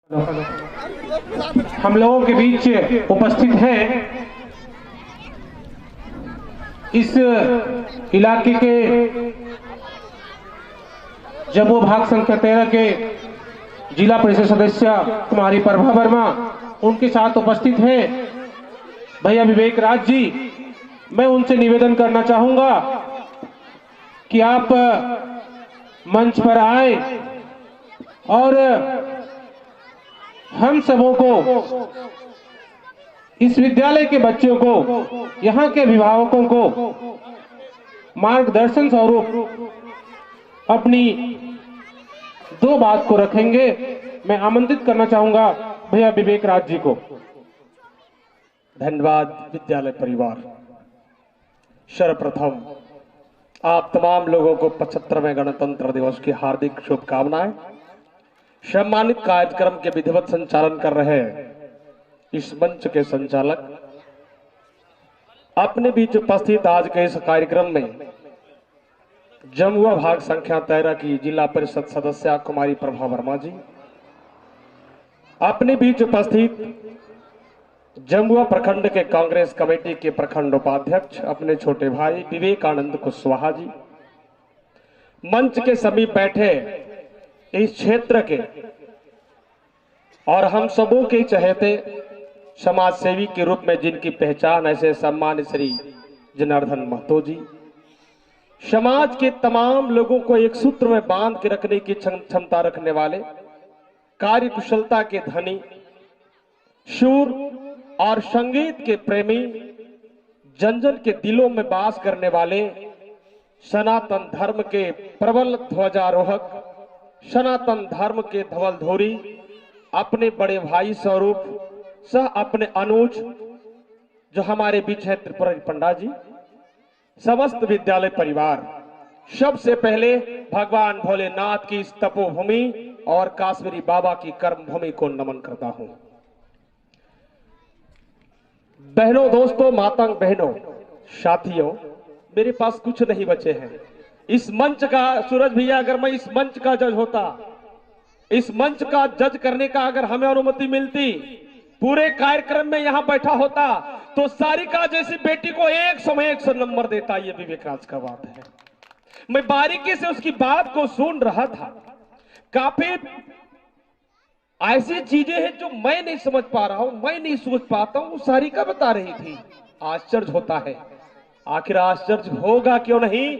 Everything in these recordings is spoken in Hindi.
हम लोगों के बीच उपस्थित है इस इलाके के जम्मू भाग संख्या 13 के जिला परिषद सदस्य कुमारी प्रभा वर्मा, उनके साथ उपस्थित हैं भैया विवेक राज जी। मैं उनसे निवेदन करना चाहूंगा कि आप मंच पर आए और हम सबों को, इस विद्यालय के बच्चों को, यहाँ के अभिभावकों को मार्गदर्शन स्वरूप अपनी दो बात को रखेंगे। मैं आमंत्रित करना चाहूंगा भैया विवेक राज जी को। धन्यवाद विद्यालय परिवार। सर्वप्रथम आप तमाम लोगों को 75वें गणतंत्र दिवस की हार्दिक शुभकामनाएं। सम्मानित कार्यक्रम के विधिवत संचालन कर रहे इस मंच के संचालक, अपने बीच उपस्थित आज के इस कार्यक्रम में जमुआ भाग संख्या 13 की जिला परिषद सदस्य कुमारी प्रभा वर्मा जी, अपने बीच उपस्थित जमुआ प्रखंड के कांग्रेस कमेटी के प्रखंड उपाध्यक्ष अपने छोटे भाई विवेकानंद कुशवाहा जी, मंच के समीप बैठे इस क्षेत्र के और हम सबों के चहेते समाज सेवी के रूप में जिनकी पहचान ऐसे सम्मानित श्री जनार्दन महतो जी, समाज के तमाम लोगों को एक सूत्र में बांध के रखने की क्षमता रखने वाले, कार्य कुशलता के धनी, शूर और संगीत के प्रेमी, जन जन के दिलों में वास करने वाले, सनातन धर्म के प्रबल ध्वजारोहक, सनातन धर्म के धवलधोरी, अपने बड़े भाई स्वरूप सह अपने अनुज जो हमारे बीच है त्रिपुरारी पंडा जी, समस्त विद्यालय परिवार, सबसे पहले भगवान भोलेनाथ की इस तपोभूमि और काश्मीरी बाबा की कर्म भूमि को नमन करता हूं। बहनों, दोस्तों, माताओं, बहनों, साथियों, मेरे पास कुछ नहीं बचे हैं। इस मंच का, सूरज भैया, अगर मैं इस मंच का जज होता, इस मंच का जज करने का अगर हमें अनुमति मिलती, पूरे कार्यक्रम में यहां बैठा होता तो सारिका जैसी बेटी को 100 में 100 नंबर देता। ये विवेक राज का बात है। मैं बारीकी से उसकी बात को सुन रहा था। काफी ऐसी चीजें हैं जो मैं नहीं समझ पा रहा हूं, मैं नहीं सोच पाता हूं, सारिका बता रही थी। आश्चर्य होता है। आखिर आश्चर्य होगा क्यों नहीं?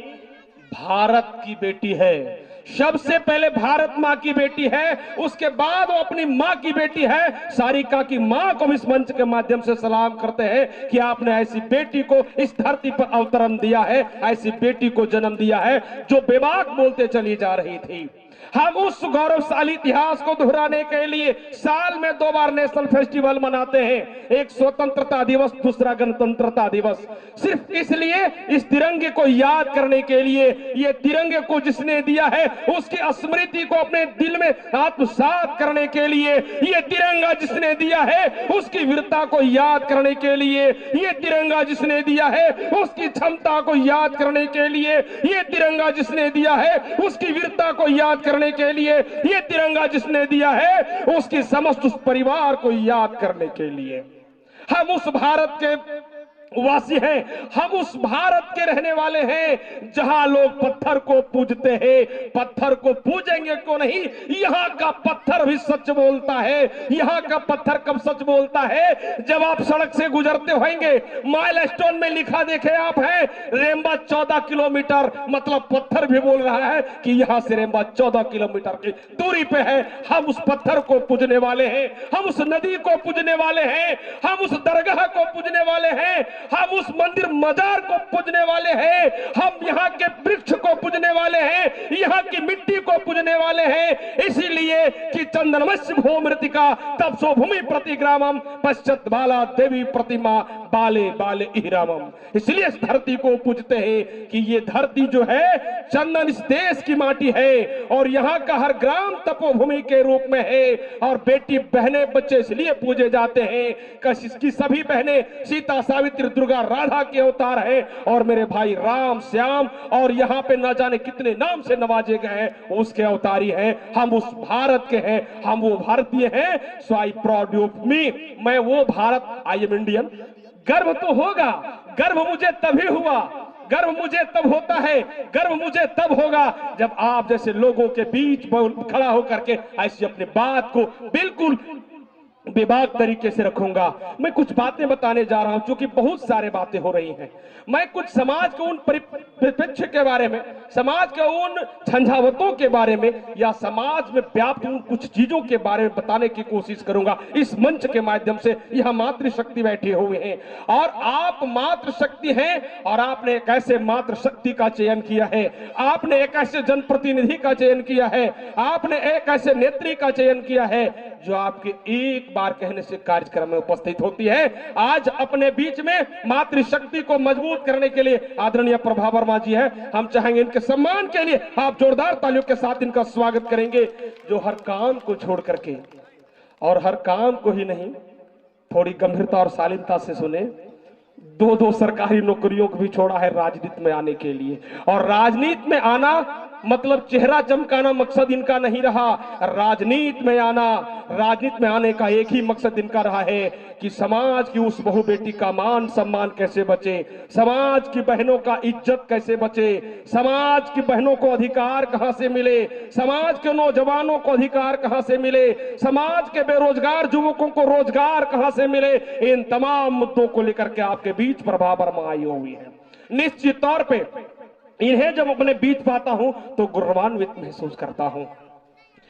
भारत की बेटी है, सबसे पहले भारत मां की बेटी है, उसके बाद वो अपनी मां की बेटी है। सारिका की मां को इस मंच के माध्यम से सलाम करते हैं कि आपने ऐसी बेटी को इस धरती पर अवतरण दिया है, ऐसी बेटी को जन्म दिया है जो बेबाक बोलते चली जा रही थी। हम उस गौरवशाली इतिहास को दोहराने के लिए साल में 2 बार नेशनल फेस्टिवल मनाते हैं, एक स्वतंत्रता दिवस, दूसरा गणतंत्रता दिवस, सिर्फ इसलिए इस तिरंगे को याद करने के लिए। ये तिरंगे को जिसने दिया है उसकी स्मृति को अपने दिल में आत्मसात करने के लिए, ये तिरंगा जिसने दिया है उसकी वीरता को याद करने के लिए, ये तिरंगा जिसने दिया है उसकी क्षमता को याद करने के लिए, ये तिरंगा जिसने दिया है उसकी वीरता को याद करने के लिए, ये तिरंगा जिसने दिया है उसकी समस्त उस परिवार को याद करने के लिए। हम उस भारत के वासी हैं, हम उस भारत के रहने वाले हैं जहां लोग पत्थर को पूजते हैं। पत्थर को पूजेंगे क्यों नहीं? यहाँ का पत्थर भी सच बोलता है। यहाँ का पत्थर कब सच बोलता है? जब आप सड़क से गुजरते होंगे, माइलस्टोन में लिखा देखे आप है रेम्बा 14 किलोमीटर, मतलब पत्थर भी बोल रहा है कि यहाँ से रेम्बा 14 किलोमीटर की दूरी पे है। हम उस पत्थर को पूजने वाले हैं, हम उस नदी को पूजने वाले हैं, हम उस दरगाह को पूजने वाले हैं, हम उस मंदिर मजार को पूजने वाले हैं, हम यहाँ के वृक्ष को पूजने वाले हैं, यहाँ की मिट्टी को पूजने वाले हैं। इसीलिए कि चंदनमस्य भूमृतिका तपसो भूमि प्रतिग्रामम पश्चात बाला देवी प्रतिमा बाले बाले इहरामम। इसलिए इस धरती को पूजते हैं कि ये धरती जो है चंदन इस देश की माटी है और यहाँ का हर ग्राम तपोभूमि के रूप में है। और बेटी बहने बच्चे इसलिए पूजे जाते हैं कि इसकी सभी बहनें सीता, सावित्री, दुर्गा राधा के अवतार है, और मेरे भाई राम श्याम और यहाँ पे न जाने कितने नाम से नवाजे गए हैं, उसके अवतारी हैं। हम उस भारत के हैं, हम वो भारतीय हैं। सो आई प्राउड ऑफ मी, मैं वो भारत, आई एम इंडियन। गर्व तो होगा, गर्व मुझे तभी हुआ, गर्व मुझे तब होता है, गर्व मुझे तब होगा जब आप जैसे लोगों के बीच खड़ा होकर के ऐसी अपनी बात को बिल्कुल बेबाक तरीके से रखूंगा। मैं कुछ बातें बताने जा रहा हूं, क्योंकि बहुत सारे बातें हो रही हैं। मैं कुछ समाज के उन परिप्रेक्ष्य के बारे में, समाज के उन झंझावतों के बारे में, या समाज में व्याप्त उन कुछ चीजों के बारे में बताने की कोशिश करूंगा इस मंच के माध्यम से। यह मातृशक्ति बैठे हुए हैं, और आप मातृशक्ति हैं, और आपने एक ऐसे मातृशक्ति का चयन किया है, आपने एक ऐसे जनप्रतिनिधि का चयन किया है, आपने एक ऐसे नेत्री का चयन किया है जो आपके एक बार कहने से कार्यक्रम में उपस्थित होती है। आज अपने बीच में मातृशक्ति को मजबूत करने के लिए आदरणीय प्रभा वर्मा जी है। हम चाहेंगे इनके सम्मान के लिए आप जोरदार तालियों के साथ इनका स्वागत करेंगे, जो हर काम को छोड़ करके, और हर काम को ही नहीं, थोड़ी गंभीरता और शालीनता से सुने, दो सरकारी नौकरियों को भी छोड़ा है राजनीति में आने के लिए। और राजनीति में आना मतलब चेहरा चमकाना मकसद इनका नहीं रहा। राजनीति में आना, राजनीति में आने का एक ही मकसद इनका रहा है कि समाज की उस बहु बेटी का मान सम्मान कैसे बचे, समाज की बहनों का इज्जत कैसे बचे, समाज की बहनों को अधिकार कहां से मिले, समाज के नौजवानों को अधिकार कहां से मिले, समाज के बेरोजगार युवकों को रोजगार कहां से मिले। इन तमाम मुद्दों को लेकर के आपके बीच प्रभा वर्मा आई हुई है। निश्चित तौर पे इन्हें जब अपने बीच पाता हूं तो गौरवान्वित महसूस करता हूं।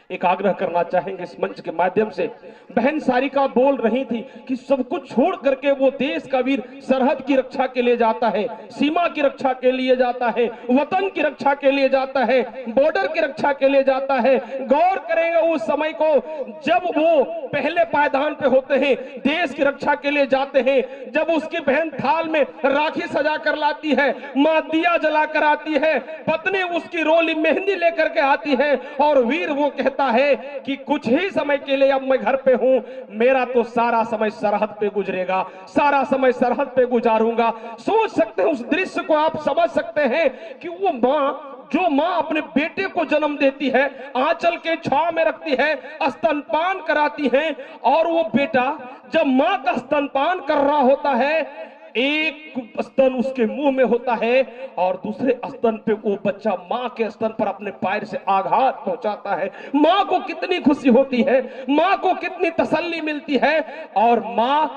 एक आग्रह करना चाहेंगे इस मंच के माध्यम से, बहन सारिका बोल रही थी कि सब कुछ छोड़ करके वो देश का वीर सरहद की रक्षा के लिए जाता है, सीमा की रक्षा के लिए जाता है, वतन की रक्षा के लिए जाता है, बॉर्डर की रक्षा के लिए जाता है। गौर करेंगे उस समय को जब वो पहले पायदान पे होते हैं, देश की रक्षा के लिए जाते हैं, जब उसकी बहन थाल में राखी सजा कर लाती है, मां दिया जला कर आती है, पत्नी उसकी रोली मेहंदी लेकर के आती है, और वीर वो कहता है कि कुछ ही समय के लिए अब मैं घर पे हूं, मेरा तो सारा समय सरहद पे गुजरेगा, सारा समय सरहद पे गुजारूंगा। सोच सकते हैं उस दृश्य को, आप समझ सकते हैं कि वो जो मां अपने बेटे को जन्म देती है, आंचल के छांव में रखती है, स्तनपान कराती है, और वो बेटा जब मां का स्तनपान कर रहा होता है, एक स्तन उसके मुंह में होता है और दूसरे स्तन पे वो बच्चा मां के स्तन पर अपने पैर से आघात पहुंचाता है। मां को कितनी खुशी होती है, मां को कितनी तसल्ली मिलती है, और मां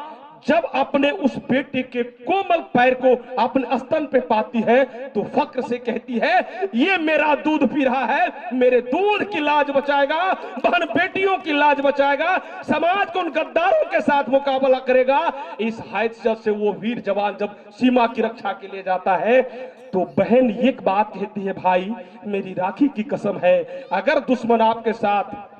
जब अपने उस बेटे के कोमल पैर को अपने स्तन पे पाती है तो फक्र से कहती है, ये मेरा दूध पी रहा है, मेरे दूध की लाज बचाएगा, बहन बेटियों की लाज बचाएगा, समाज को उन गद्दारों के साथ मुकाबला करेगा। इस हैसियत से वो वीर जवान जब सीमा की रक्षा के लिए जाता है तो बहन एक बात कहती है, भाई मेरी राखी की कसम है, अगर दुश्मन आपके साथ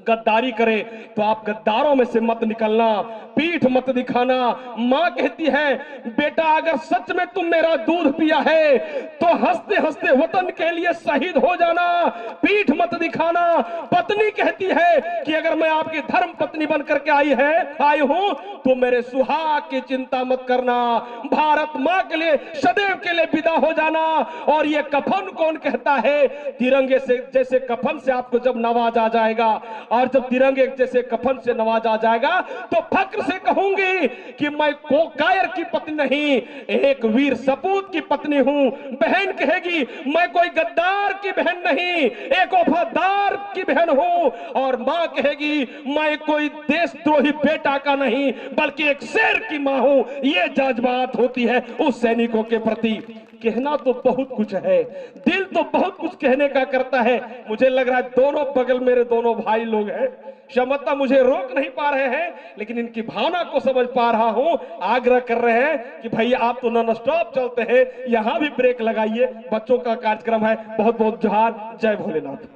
गद्दारी करे तो आप गद्दारों में से मत निकलना, पीठ मत दिखाना। मां कहती है, बेटा अगर सच में तुम मेरा दूध पिया है तो हंसते हंसते वतन के लिए शहीद हो जाना, पीठ मत दिखाना। पत्नी कहती है कि अगर मैं आपकी धर्म पत्नी बनकर के आई हूं तो मेरे सुहाग की चिंता मत करना, भारत मां के लिए सदैव के लिए विदा हो जाना। और ये कफन कौन कहता है, तिरंगे से जैसे कफन से आपको जब नवाजा जाएगा, और जब तिरंगे जैसे कफन से नवाजा जाएगा तो फक्र से कहूंगी कि मैं कायर की पत्नी नहीं, एक वीर सपूत की पत्नी हूं। बहन कहेगी, मैं कोई गद्दार की बहन नहीं, एक वफादार की बहन हूं। और मां कहेगी, मैं कोई देशद्रोही बेटा का नहीं, बल्कि एक शेर की मां हूं। ये जज्बात होती है उस सैनिकों के प्रति। कहना तो बहुत कुछ है, दिल तो बहुत कुछ कहने का करता है। मुझे लग रहा है दोनों बगल मेरे दोनों भाई लोग हैं, क्षमता मुझे रोक नहीं पा रहे हैं, लेकिन इनकी भावना को समझ पा रहा हूं। आग्रह कर रहे हैं कि भैया आप तो नॉन स्टॉप चलते हैं, यहां भी ब्रेक लगाइए, बच्चों का कार्यक्रम है। बहुत बहुत जोहार, जय भोलेनाथ।